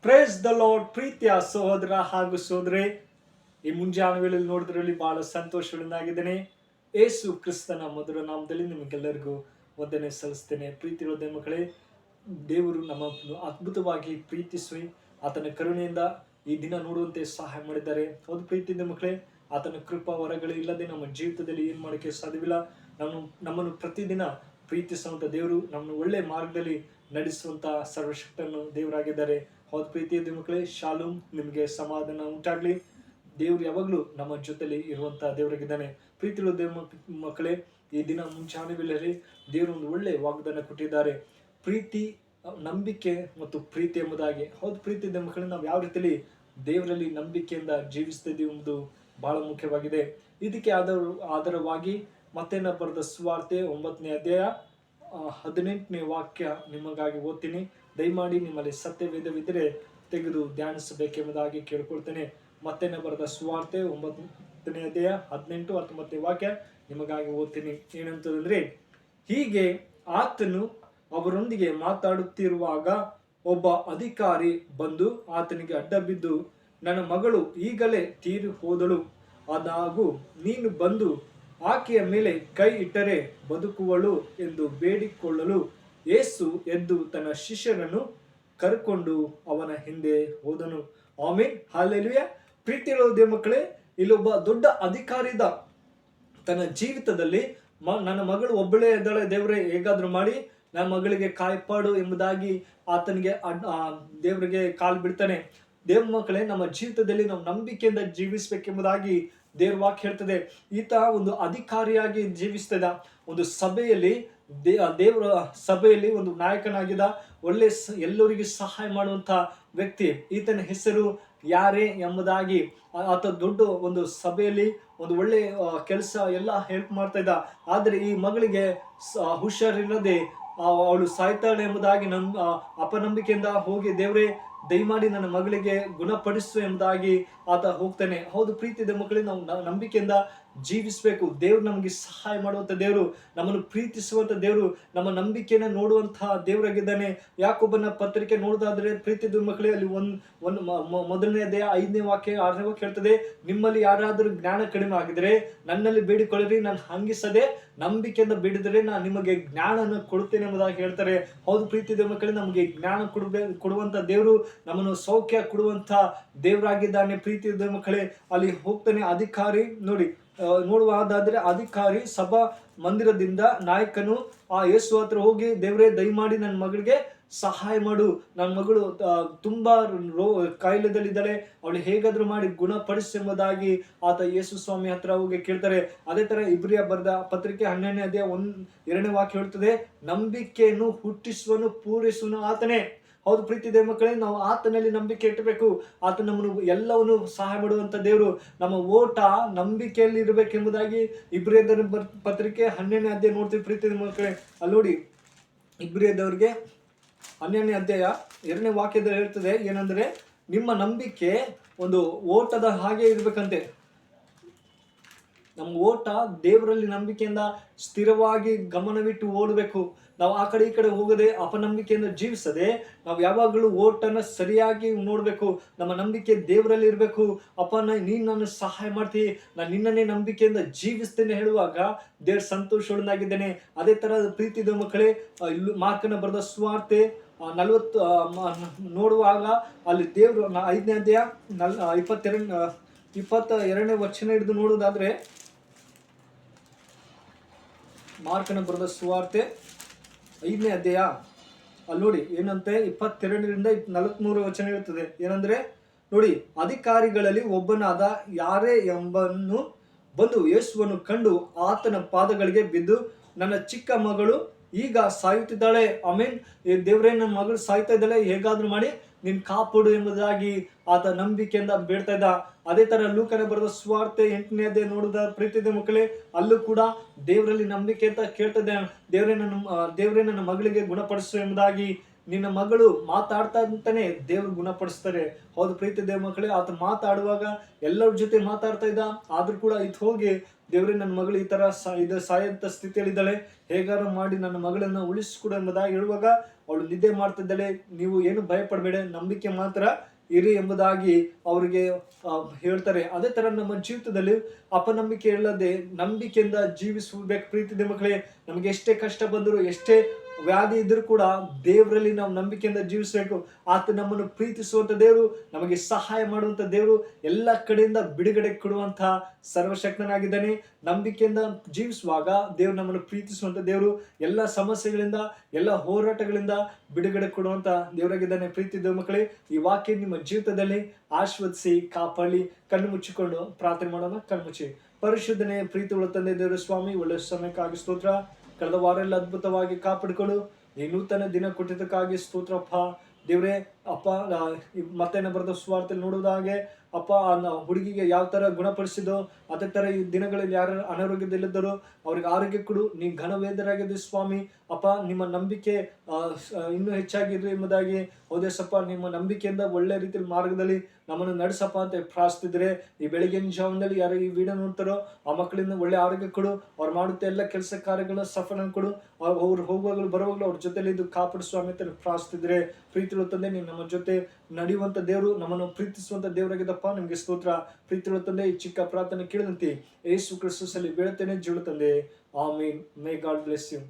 Praise the lord. ಪ್ರೀತಿಯ ಸಹೋದರ ಹಾಗೂ ಸಹೋದರಿ, ಈ ಮುಂಜಾನೆ ವೇಳೆಯಲ್ಲಿ ನೋಡಿದ್ರಲ್ಲಿ ಬಹಳ ಸಂತೋಷದಿಂದಾಗಿದ್ದೇನೆ. ಏಸು ಕ್ರಿಸ್ತನ ಮಧುರ ನಾಮದಲ್ಲಿ ನಿಮಗೆಲ್ಲರಿಗೂ ವಂದನೆ ಸಲ್ಲಿಸ್ತೇನೆ. ಪ್ರೀತಿಯ ಮಕ್ಕಳೇ, ದೇವರು ನಮ್ಮನ್ನು ಅದ್ಭುತವಾಗಿ ಪ್ರೀತಿಸಿ ಆತನ ಕರುಣೆಯಿಂದ ಈ ದಿನ ನೋಡುವಂತೆ ಸಹಾಯ ಮಾಡಿದ್ದಾರೆ. ಹೌದು ಪ್ರೀತಿಯ ಮಕ್ಕಳೇ, ಆತನ ಕೃಪಾ ವರಗಳು ಇಲ್ಲದೆ ನಮ್ಮ ಜೀವಿತದಲ್ಲಿ ಏನು ಮಾಡೋಕ್ಕೆ ಸಾಧ್ಯವಿಲ್ಲ. ನಮ್ಮನ್ನು ಪ್ರತಿದಿನ ಪ್ರೀತಿಸುವಂತ ದೇವರು, ನಮ್ಮನ್ನು ಒಳ್ಳೆ ಮಾರ್ಗದಲ್ಲಿ ನಡೆಸುವಂತ ಸರ್ವಶಕ್ತನು ದೇವರಾಗಿದ್ದಾರೆ. ಹೌದು ಪ್ರೀತಿಯ ಮಕ್ಕಳೇ, ಶಾಲೂಮ್, ನಿಮಗೆ ಸಮಾಧಾನ ಉಂಟಾಗ್ಲಿ. ದೇವರು ಯಾವಾಗಲೂ ನಮ್ಮ ಜೊತೆಲಿ ಇರುವಂತ ದೇವರಾಗಿದ್ದಾನೆ. ಪ್ರೀತಿಯ ಮಕ್ಕಳೇ, ಈ ದಿನ ಮುಂಚಾನೆ ವೇಳೆಯಲ್ಲಿ ದೇವರು ಒಂದು ಒಳ್ಳೆ ವಾಗ್ದಾನ ಕೊಟ್ಟಿದ್ದಾರೆ. ಪ್ರೀತಿ, ನಂಬಿಕೆ ಮತ್ತು ಪ್ರೀತಿ ಎಂಬುದಾಗಿ. ಹೌದು ಪ್ರೀತಿಯ ಮಕ್ಕಳೇ, ನಾವು ಯಾವ ರೀತಿಯಲ್ಲಿ ದೇವರಲ್ಲಿ ನಂಬಿಕೆಯಿಂದ ಜೀವಿಸ್ತಿದ್ದೀವಿ ಎಂಬುದು ಬಹಳ ಮುಖ್ಯವಾಗಿದೆ. ಇದಕ್ಕೆ ಆಧಾರವಾಗಿ ಮತ್ತೇನ ಬರೆದ ಸುವಾರ್ತೆ 9ನೇ ಅಧ್ಯಾಯ 18ನೇ ವಾಕ್ಯ ನಿಮಗಾಗಿ ಓದ್ತೀನಿ. ದಯಮಾಡಿ ನಿಮ್ಮಲ್ಲಿ ಸತ್ಯವೇದವಿದ್ದರೆ ತೆಗೆದು ಧ್ಯಾನಿಸಬೇಕೆಂಬುದಾಗಿ ಕೇಳ್ಕೊಳ್ತೇನೆ. ಮತ್ತೇನ ಬರೆದ ಸುವಾರ್ತೆ 9ನೇ ಅಧ್ಯಾಯ 18, 19ನೇ ವಾಕ್ಯ ನಿಮಗಾಗಿ ಓದ್ತೀನಿ. ಏನಂತಂದ್ರೆ, ಹೀಗೆ ಆತನು ಅವರೊಂದಿಗೆ ಮಾತಾಡುತ್ತಿರುವಾಗ ಒಬ್ಬ ಅಧಿಕಾರಿ ಬಂದು ಆತನಿಗೆ ಅಡ್ಡ ಬಿದ್ದು, ನನ್ನ ಮಗಳು ಈಗಲೇ ತೀರಿ ಹೋದಳು, ಆದಾಗೂ ನೀನು ಬಂದು ಆಕೆಯ ಮೇಲೆ ಕೈ ಇಟ್ಟರೆ ಬದುಕುವಳು ಎಂದು ಬೇಡಿಕೊಳ್ಳಲು ಯೇಸು ಎದ್ದು ತನ್ನ ಶಿಷ್ಯರನ್ನು ಕರ್ಕೊಂಡು ಅವನ ಹಿಂದೆ ಹೋದನು. Amen, hallelujah. ಪ್ರೀತಿಯ ಮಕ್ಕಳೇ, ಇಲ್ಲೊಬ್ಬ ದೊಡ್ಡ ಅಧಿಕಾರಿ ಇದ್ದ. ತನ್ನ ಜೀವಿತದಲ್ಲಿ ನನ್ನ ಮಗಳು ಒಬ್ಬಳೇ ಇದ್ದಾಳೆ, ದೇವರೇ ಹೇಗಾದ್ರೂ ಮಾಡಿ ನನ್ನ ಮಗಳಿಗೆ ಕಾಯ್ಪಾಡು ಎಂಬುದಾಗಿ ಆತನಿಗೆ ದೇವರಿಗೆ ಕಾಲು ಬಿಡ್ತಾನೆ. ದೇವ್ರ ಮಕ್ಕಳೇ, ನಮ್ಮ ಜೀವಿತದಲ್ಲಿ ನಾವು ನಂಬಿಕೆಯಿಂದ ಜೀವಿಸಬೇಕೆಂಬುದಾಗಿ ದೇವ್ರ ವಾಕ್ಯ ಹೇಳ್ತದೆ. ಈತ ಒಂದು ಅಧಿಕಾರಿಯಾಗಿ ಜೀವಿಸ್ತಿದ್ದ. ಒಂದು ಸಭೆಯಲ್ಲಿ, ದೇವರ ಸಭೆಯಲ್ಲಿ ಒಂದು ನಾಯಕನಾಗಿದ್ದ. ಒಳ್ಳೆ ಎಲ್ಲರಿಗೂ ಸಹಾಯ ಮಾಡುವಂತ ವ್ಯಕ್ತಿ. ಈತನ ಹೆಸರು ಯಾರೇ ಎಂಬುದಾಗಿ ಆತ ದೊಡ್ಡ ಒಂದು ಸಭೆಯಲ್ಲಿ ಒಂದು ಒಳ್ಳೆ ಕೆಲಸ ಎಲ್ಲ ಹೆಲ್ಪ್ ಮಾಡ್ತಾ ಇದ್ದ. ಆದ್ರೆ ಈ ಮಗಳಿಗೆ ಹುಷಾರಿಲ್ಲದೆ ಅವಳು ಸಾಯ್ತಾಳೆ ಎಂಬುದಾಗಿ ಅಪನಂಬಿಕೆಯಿಂದ ಹೋಗಿ, ದೇವರೇ ದಯಮಾಡಿ ನನ್ನ ಮಗಳಿಗೆ ಗುಣಪಡಿಸು ಎಂಬುದಾಗಿ ಆತ ಹೋಗ್ತಾನೆ. ಹೌದು ಪ್ರೀತಿಯ ಮಕ್ಕಳೇ, ನಾವು ನಂಬಿಕೆಯಿಂದ ಜೀವಿಸಬೇಕು. ದೇವ್ರು ನಮಗೆ ಸಹಾಯ ಮಾಡುವಂತ ದೇವರು, ನಮ್ಮನ್ನು ಪ್ರೀತಿಸುವಂತ ದೇವರು, ನಮ್ಮ ನಂಬಿಕೆಯನ್ನು ನೋಡುವಂತಹ ದೇವರಾಗಿದ್ದಾನೆ. ಯಾಕೋಬನ ಪತ್ರಿಕೆ ನೋಡೋದಾದ್ರೆ ಪ್ರೀತಿಯ ಮಕ್ಕಳೇ, ಅಲ್ಲಿ ಮೊದಲನೇ ಅಧ್ಯಾಯ 5ನೇ ವಾಕ್ಯ 6ನೇ ವಾಕ್ಯ ಹೇಳ್ತದೆ, ನಿಮ್ಮಲ್ಲಿ ಯಾರಾದರೂ ಜ್ಞಾನ ಕಡಿಮೆ ಆಗಿದ್ರೆ ನನ್ನಲ್ಲಿ ಬೇಡಿಕೊಳ್ಳ್ರಿ, ನಾನು ಹಂಗಿಸದೆ ನಂಬಿಕೆಯಿಂದ ಬೇಡಿದರೆ ನಾನು ನಿಮಗೆ ಜ್ಞಾನವನ್ನು ಕೊಡುತ್ತೇನೆ ಎಂಬುದಾಗಿ ಹೇಳ್ತಾರೆ. ಹೌದು ಪ್ರೀತಿಯ ಮಕ್ಕಳೇ, ನಮಗೆ ಜ್ಞಾನ ಕೊಡುವಂತ ದೇವರು, ನಮ್ಮನ್ನು ಸೌಖ್ಯ ಕೊಡುವಂತ ದೇವರಾಗಿದ್ದಾನೆ. ಪ್ರೀತಿಯ ಮಕ್ಕಳೇ, ಅಲ್ಲಿ ಹೋಗ್ತಾನೆ ಅಧಿಕಾರಿ. ನೋಡುವುದಾದ್ರೆ ಅಧಿಕಾರಿ ಸಭಾ ಮಂದಿರದಿಂದ ನಾಯಕನು ಆ ಯೇಸು ಹತ್ರ ಹೋಗಿ, ದೇವರೇ ದಯಮಾಡಿ ನನ್ನ ಮಗಳಿಗೆ ಸಹಾಯ ಮಾಡು, ನನ್ನ ಮಗಳು ತುಂಬಾ ಕಾಯಿಲೆದಲ್ಲಿದ್ದಾಳೆ, ಅವಳು ಹೇಗಾದ್ರೂ ಮಾಡಿ ಗುಣಪಡಿಸಿ ಎಂಬುದಾಗಿ ಆತ ಯೇಸು ಸ್ವಾಮಿ ಹತ್ರ ಹೋಗಿ ಕೇಳ್ತಾರೆ. ಅದೇ ತರ ಇಬ್ರಿಯ ಬರೆದ ಪತ್ರಿಕೆ 12ನೇ ಅಧ್ಯಾಯ 2ನೇ ವಾಕ್ಯ ಹೇಳ್ತದೆ, ನಂಬಿಕೆಯನ್ನು ಹುಟ್ಟಿಸುವನು ಪೂರೈಸುವನು ಆತನೇ. ಹೌದು ಪ್ರೀತಿಯ ಮಕ್ಕಳೇ, ನಾವು ಆತನಲ್ಲಿ ನಂಬಿಕೆ ಇಟ್ಟಬೇಕು. ಆತ ನಮ್ಮನ್ನು ಎಲ್ಲವನ್ನು ಸಹಾಯ ಮಾಡುವಂತ ದೇವರು. ನಮ್ಮ ಓಟ ನಂಬಿಕೆಯಲ್ಲಿ ಇರಬೇಕೆಂಬುದಾಗಿ ಇಬ್ರಿಯದವರ ಪತ್ರಿಕೆ 12ನೇ ಅಧ್ಯಾಯ ನೋಡ್ತೀವಿ. ಪ್ರೀತಿಯ ಮಕ್ಕಳೇ, ಅಲ್ಲಿ ನೋಡಿ, ಇಬ್ರಿಯದವರಿಗೆ 12ನೇ ಅಧ್ಯಾಯ 2ನೇ ವಾಕ್ಯದಲ್ಲಿ ಹೇಳ್ತದೆ, ಏನಂದ್ರೆ, ನಿಮ್ಮ ನಂಬಿಕೆ ಒಂದು ಓಟದ ಹಾಗೆ ಇರ್ಬೇಕಂತೆ. ನಮ್ಮ ಓಟ ದೇವರಲ್ಲಿ ನಂಬಿಕೆಯಿಂದ ಸ್ಥಿರವಾಗಿ ಗಮನವಿಟ್ಟು ಓಡಬೇಕು. ನಾವು ಆ ಕಡೆ ಈ ಕಡೆ ಹೋಗದೆ ಅಪನಂಬಿಕೆಯಿಂದ ಜೀವಿಸದೆ ನಾವು ಯಾವಾಗಲೂ ಓಟನ್ನ ಸರಿಯಾಗಿ ನೋಡ್ಬೇಕು. ನಮ್ಮ ನಂಬಿಕೆ ದೇವರಲ್ಲಿ ಇರಬೇಕು. ಅಪ್ಪ, ನೀನ್ ನನ್ನ ಸಹಾಯ ಮಾಡ್ತೀವಿ, ನಾನು ನಿನ್ನನ್ನೇ ನಂಬಿಕೆಯಿಂದ ಜೀವಿಸ್ತೇನೆ ಹೇಳುವಾಗ ದೇವ್ರ ಸಂತೋಷವಾಗಿದ್ದೇನೆ. ಅದೇ ತರ ಪ್ರೀತಿಯ ಮಕ್ಕಳೇ, ಮಾರ್ಕನ ಬರೆದ ಸುವಾರ್ತೆ 40 ನೋಡುವಾಗ ಅಲ್ಲಿ ದೇವರು 5ನೇ ಅಧ್ಯಾಯ 22ನೇ ವಚನ ಹಿಡಿದು ನೋಡುವುದಾದ್ರೆ, ಮಾರ್ಕನ ಬರೆದ ಸುವಾರ್ತೆ 5ನೇ ಅಧ್ಯಾಯ ಅಲ್ಲಿ ನೋಡಿ ಏನಂತೆ, 22ರಿಂದ 43 ವಚನ ಇರುತ್ತದೆ. ಏನಂದ್ರೆ ನೋಡಿ, ಅಧಿಕಾರಿಗಳಲ್ಲಿ ಒಬ್ಬನಾದ ಯಾರೇ ಎಂಬನ್ನು ಬಂದು ಯೇಸುವನ್ನು ಕಂಡು ಆತನ ಪಾದಗಳಿಗೆ ಬಿದ್ದು, ನನ್ನ ಚಿಕ್ಕ ಮಗಳು ಈಗ ಸಾಯುತ್ತಿದ್ದಾಳೆ, ಆಮೇನ್, ದೇವರೇ ನನ್ನ ಮಗಳು ಸಾಯ್ತಾ ಇದ್ದಾಳೆ, ಹೇಗಾದ್ರೂ ಮಾಡಿ ನೀನ್ ಕಾಪಾಡು ಎಂಬುದಾಗಿ ಆತ ನಂಬಿಕೆಯಿಂದ ಬೇಡ್ತಾ ಇದ್ದ. ಅದೇ ತರ ಲೂಕನ ಬರೆದ ಸುವಾರ್ತೆ 8ನೇ ಅಧ್ಯಾಯ ನೋಡಿದ ಪ್ರೀತಿಯ ಮಕ್ಕಳೇ, ಅಲ್ಲೂ ಕೂಡ ದೇವರಲ್ಲಿ ನಂಬಿಕೆ ಅಂತ ಕೇಳ್ತಾ ಇದ್ದೆ, ದೇವರೇ ನನ್ನ ಮಗಳಿಗೆ ಗುಣಪಡಿಸು ಎಂಬುದಾಗಿ ನಿನ್ನ ಮಗಳು ಮಾತಾಡ್ತಾ ಅಂತಾನೆ ದೇವ್ರು ಗುಣಪಡಿಸ್ತಾರೆ. ಹೌದು ಪ್ರೀತಿ ದೇವ ಮಕ್ಕಳೇ, ಆತ ಮಾತಾಡುವಾಗ ಎಲ್ಲರ ಜೊತೆ ಮಾತಾಡ್ತಾ ಇದ್ದ, ಆದ್ರೂ ಕೂಡ ಇದು ಹೋಗಿ ದೇವ್ರೆ ನನ್ನ ಮಗಳು ಈ ತರ ಸಾಯಂತ ಸ್ಥಿತಿಯಲ್ಲಿದ್ದಾಳೆ, ಹೇಗಾರ ಮಾಡಿ ನನ್ನ ಮಗಳನ್ನ ಉಳಿಸ್ಕೊಡು ಎಂಬುದಾಗಿ ಹೇಳುವಾಗ ಅವಳು ನಿದ್ದೆ ಮಾಡ್ತಿದ್ದಾಳೆ. ನೀವು ಏನು ಭಯ ಪಡಬೇಡ, ನಂಬಿಕೆ ಮಾತ್ರ ಇರಿ ಎಂಬುದಾಗಿ ಅವರಿಗೆ ಹೇಳ್ತಾರೆ. ಅದೇ ತರ ನಮ್ಮ ಜೀವಿತದಲ್ಲಿ ಅಪನಂಬಿಕೆ ಇಲ್ಲದೆ ನಂಬಿಕೆಯಿಂದ ಜೀವಿಸಬೇಕು. ಪ್ರೀತಿ ಮಕ್ಕಳೇ, ನಮಗೆ ಎಷ್ಟೇ ಕಷ್ಟ ಬಂದರೂ ಎಷ್ಟೇ ವ್ಯಾಧಿ ಇದ್ರೂ ಕೂಡ ದೇವರಲ್ಲಿ ನಾವು ನಂಬಿಕೆಯಿಂದ ಜೀವಿಸಬೇಕು. ಆತ ನಮ್ಮನ್ನು ಪ್ರೀತಿಸುವಂತ ದೇವರು, ನಮಗೆ ಸಹಾಯ ಮಾಡುವಂತ ದೇವರು, ಎಲ್ಲ ಕಡೆಯಿಂದ ಬಿಡುಗಡೆ ಕೊಡುವಂತಹ ಸರ್ವಶಕ್ತನಾಗಿದ್ದಾನೆ. ನಂಬಿಕೆಯಿಂದ ಜೀವಿಸುವಾಗ ದೇವರು ನಮ್ಮನ್ನು ಪ್ರೀತಿಸುವಂತ ದೇವರು, ಎಲ್ಲ ಸಮಸ್ಯೆಗಳಿಂದ ಎಲ್ಲ ಹೋರಾಟಗಳಿಂದ ಬಿಡುಗಡೆ ಕೊಡುವಂತ ದೇವರಾಗಿದ್ದಾನೆ. ಪ್ರೀತಿ ದೇವ ಮಕ್ಕಳೇ, ಈ ವಾಕ್ಯ ನಿಮ್ಮ ಜೀವಿತದಲ್ಲಿ ಆಶೀರ್ವದಿಸಿ ಕಾಪಾಡಿ. ಕಣ್ಣು ಮುಚ್ಚಿಕೊಂಡು ಪ್ರಾರ್ಥನೆ ಮಾಡೋಣ. ಕಣ್ಣು ಮುಚ್ಚಿ. ಪರಿಶುದ್ಧನೇ ಪ್ರೀತಿ ಉಳ್ಳ ತಂದೆ ದೇವರು ಸ್ವಾಮಿ, ಒಳ್ಳೆ ಸಮಯಕ್ಕಾಗಿ ಸ್ತೋತ್ರ. ಕಳೆದ ವಾರ ಎಲ್ಲ ಅದ್ಭುತವಾಗಿ ಕಾಪಾಡಿಕೊಂಡು ಈ ನೂತನ ದಿನ ಕೊಟ್ಟಿದ್ದಕ್ಕಾಗಿ ಸ್ತೋತ್ರಪ್ಪ ದೇವ್ರೆ. ಅಪ್ಪ ಮತ್ತೆ ಬರೆದ ಸುವಾರ್ತೆಯಲ್ಲಿ ನೋಡುವುದಾಗೆ ಅಪ್ಪ ಹುಡುಗಿಗೆ ಯಾವ ತರ ಗುಣಪಡಿಸಿದೋ ಅದೇ ತರ ಈ ದಿನಗಳಲ್ಲಿ ಯಾರು ಅನಾರೋಗ್ಯದಲ್ಲಿದ್ದರು ಅವ್ರಿಗೆ ಆರೋಗ್ಯ ಕೊಡು. ನೀ ಘನವೇದರಾಗಿದೆ ಸ್ವಾಮಿ. ಅಪ್ಪ ನಿಮ್ಮ ನಂಬಿಕೆ ಇನ್ನೂ ಹೆಚ್ಚಾಗಿರ್ಲಿ ಎಂಬುದಾಗಿ ಹೌದೇಸಪ್ಪ, ನಿಮ್ಮ ನಂಬಿಕೆಯಿಂದ ಒಳ್ಳೆ ರೀತಿಯಲ್ಲಿ ಮಾರ್ಗದಲ್ಲಿ ನಮ್ಮನ್ನು ನಡೆಸಪ್ಪ ಅಂತ ಪ್ರಾರ್ಥಿಸಿದ್ರೆ, ಈ ಬೆಳಗಿನ ಜಾವದಲ್ಲಿ ಯಾರು ಈ ವಿಡಿಯೋ ನೋಡ್ತಾರೋ ಆ ಮಕ್ಕಳಿಂದ ಒಳ್ಳೆ ಆರೋಗ್ಯ ಕೊಡು. ಅವ್ರು ಮಾಡುತ್ತೆ ಎಲ್ಲ ಕೆಲಸ ಕಾರ್ಯಗಳನ್ನ ಸಫಲ ಕೊಡು. ಅವ್ರು ಹೋಗುವಾಗಲೂ ಬರುವಾಗಲೂ ಅವ್ರ ಜೊತೆಲಿ ಇದು ಕಾಪಾಡು ಸ್ವಾಮಿ ಅಂತ ಪ್ರಾರ್ಥಿಸಿದ್ರೆ, ಪ್ರೀತಿಗಳು ತಂದೆ ನೀನು ನಮ್ಮ ಜೊತೆ ನಡೆಯುವಂತ ದೇವರು, ನಮ್ಮನ್ನು ಪ್ರೀತಿಸುವಂತ ದೇವರಾಗಿದ್ದಪ್ಪ. ನಿಮ್ಗೆ ಸ್ತೋತ್ರ. ಪ್ರೀತಿಗಳು ತಂದೆ, ಈ ಚಿಕ್ಕ ಪ್ರಾರ್ಥನೆ ಕೇಳಿದಂತೆ ಯೇಸು ಕ್ರಿಸ್ತನಲ್ಲಿ ಬೇಡುತ್ತೇನೆ ಜೀವ ತಂದೆ. Amen. May God bless you.